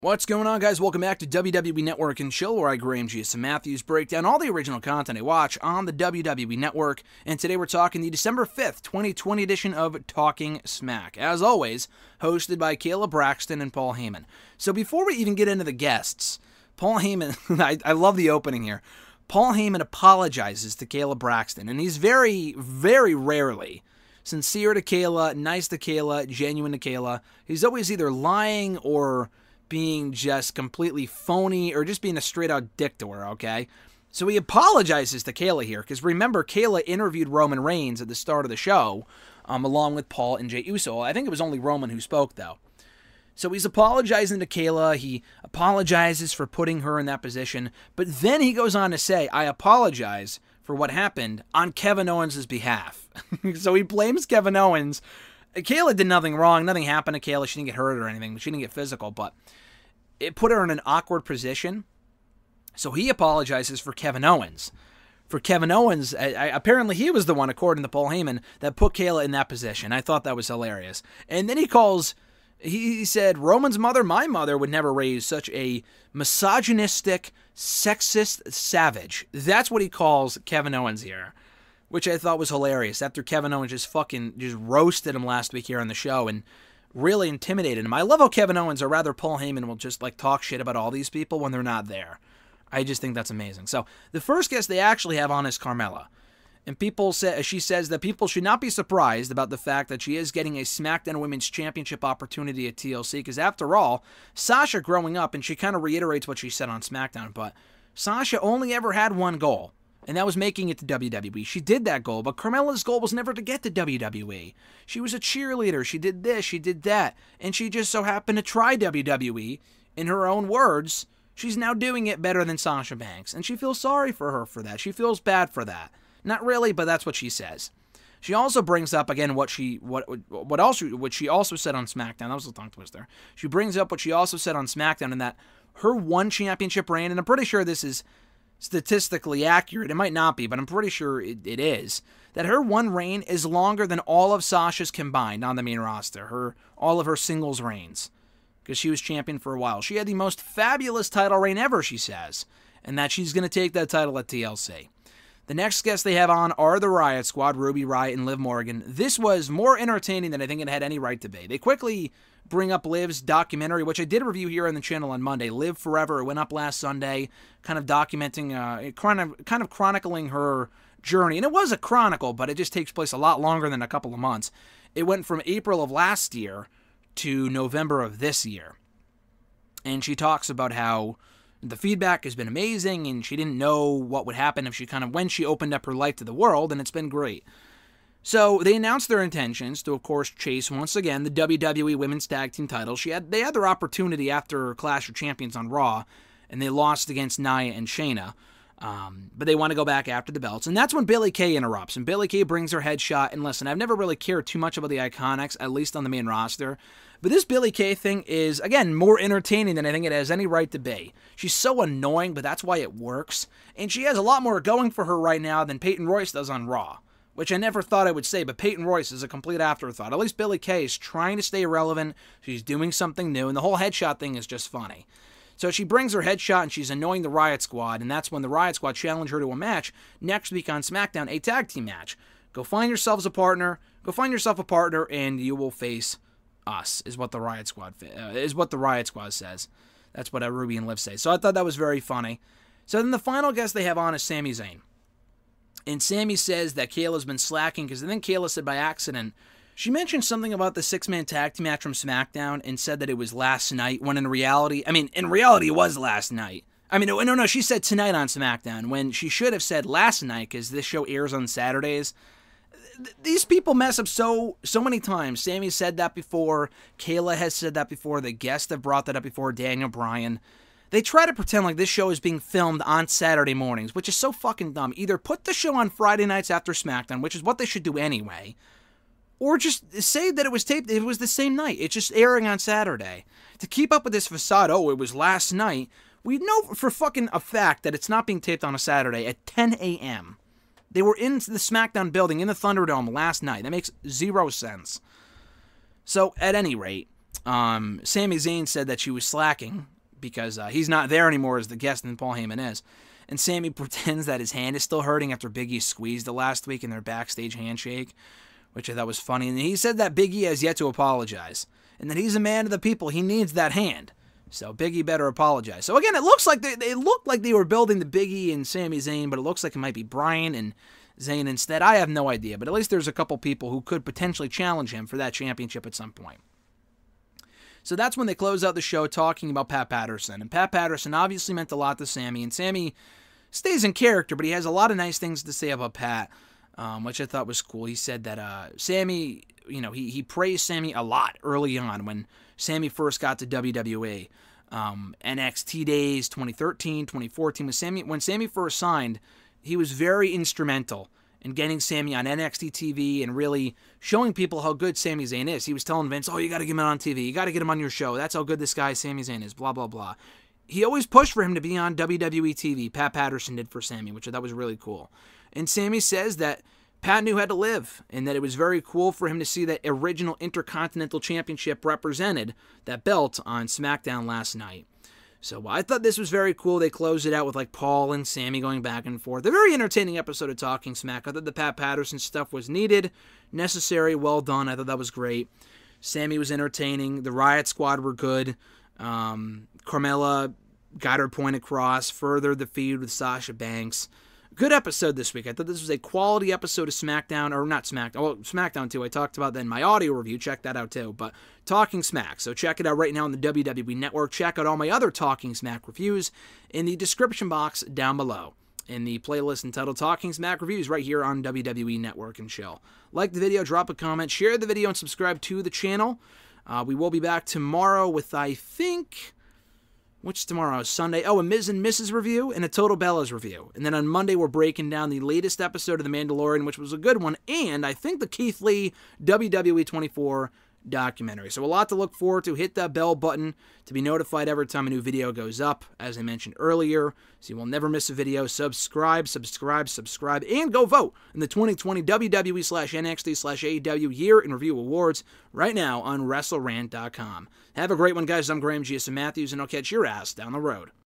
What's going on, guys? Welcome back to WWE Network and Chill, where I, Graham G. Matthews, break down all the original content I watch on the WWE Network. And today we're talking the December 5th, 2020 edition of Talking Smack. As always, hosted by Kayla Braxton and Paul Heyman. So before we even get into the guests, Paul Heyman, I love the opening here. Paul Heyman apologizes to Kayla Braxton, and he's very, very rarely sincere to Kayla, nice to Kayla, genuine to Kayla. He's always either lying or being just completely phony or just being a straight-out dick to her, okay? So he apologizes to Kayla here, because remember, Kayla interviewed Roman Reigns at the start of the show, along with Paul and Jey Uso. I think it was only Roman who spoke, though. So he's apologizing to Kayla. He apologizes for putting her in that position, but then he goes on to say, I apologize for what happened on Kevin Owens' behalf. So he blames Kevin Owens. Kayla did nothing wrong. Nothing happened to Kayla. She didn't get hurt or anything. She didn't get physical, but it put her in an awkward position. So he apologizes for Kevin Owens. For Kevin Owens, apparently he was the one, according to Paul Heyman, that put Kayla in that position. I thought that was hilarious. And then he said, Roman's mother, my mother, would never raise such a misogynistic, sexist savage. That's what he calls Kevin Owens here, which I thought was hilarious, after Kevin Owens just roasted him last week here on the show and really intimidated him. I love how Kevin Owens, or rather Paul Heyman, will just talk shit about all these people when they're not there. I just think that's amazing. So the first guest they actually have on is Carmella. And she says that people should not be surprised about the fact that she is getting a SmackDown Women's Championship opportunity at TLC, because after all, Sasha growing up, and she kind of reiterates what she said on SmackDown, but Sasha only ever had one goal, and that was making it to WWE. She did that goal, but Carmella's goal was never to get to WWE. She was a cheerleader. She did this, she did that, and she just so happened to try WWE. In her own words, she's now doing it better than Sasha Banks, and she feels sorry for her for that. She feels bad for that. Not really, but that's what she says. She also brings up, again, what she also said on SmackDown. That was a tongue twister. She brings up what she also said on SmackDown, in that her one championship reign, and I'm pretty sure this is statistically accurate. It might not be, but I'm pretty sure it is, that her one reign is longer than all of Sasha's combined on the main roster, all of her singles reigns, because she was champion for a while. She had the most fabulous title reign ever, she says, and that she's going to take that title at TLC. The next guests they have on are the Riot Squad, Ruby Riott and Liv Morgan. This was more entertaining than I think it had any right to be. They quickly bring up Liv's documentary, which I did review here on the channel on Monday, Live Forever. It went up last Sunday, kind of documenting, kind of chronicling her journey. And it was a chronicle, but it just takes place a lot longer than a couple of months. It went from April of last year to November of this year. And she talks about how the feedback has been amazing, and she didn't know what would happen when she opened up her life to the world, and it's been great. So they announced their intentions to, of course, chase once again the WWE Women's Tag Team titles. They had their opportunity after Clash of Champions on Raw, and they lost against Nia and Shayna. But they want to go back after the belts. And that's when Billie Kay interrupts. And Billie Kay brings her headshot. And listen, I've never really cared too much about the Iconics, at least on the main roster. But this Billie Kay thing is, again, more entertaining than I think it has any right to be. She's so annoying, but that's why it works. And she has a lot more going for her right now than Peyton Royce does on Raw, which I never thought I would say, but Peyton Royce is a complete afterthought. At least Billie Kay is trying to stay relevant. She's doing something new, and the whole headshot thing is just funny. So she brings her headshot, and she's annoying the Riot Squad, and that's when the Riot Squad challenge her to a match next week on SmackDown, a tag team match. Go find yourselves a partner. Go find yourself a partner, and you will face us, is what the Riot Squad says. That's what Ruby and Liv say. So I thought that was very funny. So then the final guest they have on is Sami Zayn. And Sami says that Kayla's been slacking, because then Kayla said by accident, she mentioned something about the six-man tag team match from SmackDown and said that it was last night, when in reality it was last night. No, she said tonight on SmackDown, when she should have said last night, because this show airs on Saturdays. These people mess up so many times. Sami said that before. Kayla has said that before. The guests have brought that up before, Daniel Bryan. They try to pretend like this show is being filmed on Saturday mornings, which is so fucking dumb. Either put the show on Friday nights after SmackDown, which is what they should do anyway, or just say that it was taped, it was the same night. It's just airing on Saturday. To keep up with this facade, it was last night, we know for fucking a fact that it's not being taped on a Saturday at 10 a.m. They were in the SmackDown building in the Thunderdome last night. That makes zero sense. So, at any rate, Sami Zayn said that she was slacking because he's not there anymore as the guest and Paul Heyman is. And Sami pretends that his hand is still hurting after Big E squeezed it last week in their backstage handshake, which I thought was funny. And he said that Big E has yet to apologize, and that he's a man of the people. He needs that hand. So Big E better apologize. So again, it looks like they looked like they were building the Big E and Sami Zayn, but it looks like it might be Bryan and Zayn instead. I have no idea, but at least there's a couple people who could potentially challenge him for that championship at some point. So that's when they close out the show talking about Pat Patterson. And Pat Patterson obviously meant a lot to Sami, and Sami stays in character, but he has a lot of nice things to say about Pat, which I thought was cool. He said that Sami, he praised Sami a lot early on when Sami first got to WWE. NXT days, 2013, 2014, when Sami first signed, he was very instrumental in getting Sami on NXT TV and really showing people how good Sami Zayn is. He was telling Vince, you got to get him on TV. You got to get him on your show. That's how good this guy Sami Zayn is, blah, blah, blah. He always pushed for him to be on WWE TV. Pat Patterson did for Sami, which I thought was really cool. And Sami says that Pat knew how to live and that it was very cool for him to see that original Intercontinental Championship represented, that belt, on SmackDown last night. So I thought this was very cool. They closed it out with like Paul and Sami going back and forth. A very entertaining episode of Talking Smack. I thought the Pat Patterson stuff was needed, necessary, well done. I thought that was great. Sami was entertaining. The Riot Squad were good. Carmella got her point across, furthered the feud with Sasha Banks. Good episode this week. I thought this was a quality episode of SmackDown, or not SmackDown, well, SmackDown too. I talked about that in my audio review. Check that out too. But Talking Smack. So check it out right now on the WWE Network. Check out all my other Talking Smack reviews in the description box down below, in the playlist entitled Talking Smack Reviews right here on WWE Network and Chill. Like the video, drop a comment, share the video, and subscribe to the channel. We will be back tomorrow with, I think, which tomorrow is Sunday? A Miz and Mrs. review and a Total Bellas review. And then on Monday, we're breaking down the latest episode of The Mandalorian, which was a good one, and I think the Keith Lee WWE 24 documentary. So a lot to look forward to. Hit that bell button to be notified every time a new video goes up, as I mentioned earlier, so you will never miss a video. Subscribe, and go vote in the 2020 WWE/NXT/AEW Year in Review Awards right now on WrestleRant.com. Have a great one, guys. I'm Graham G.S. Matthews, and I'll catch your ass down the road.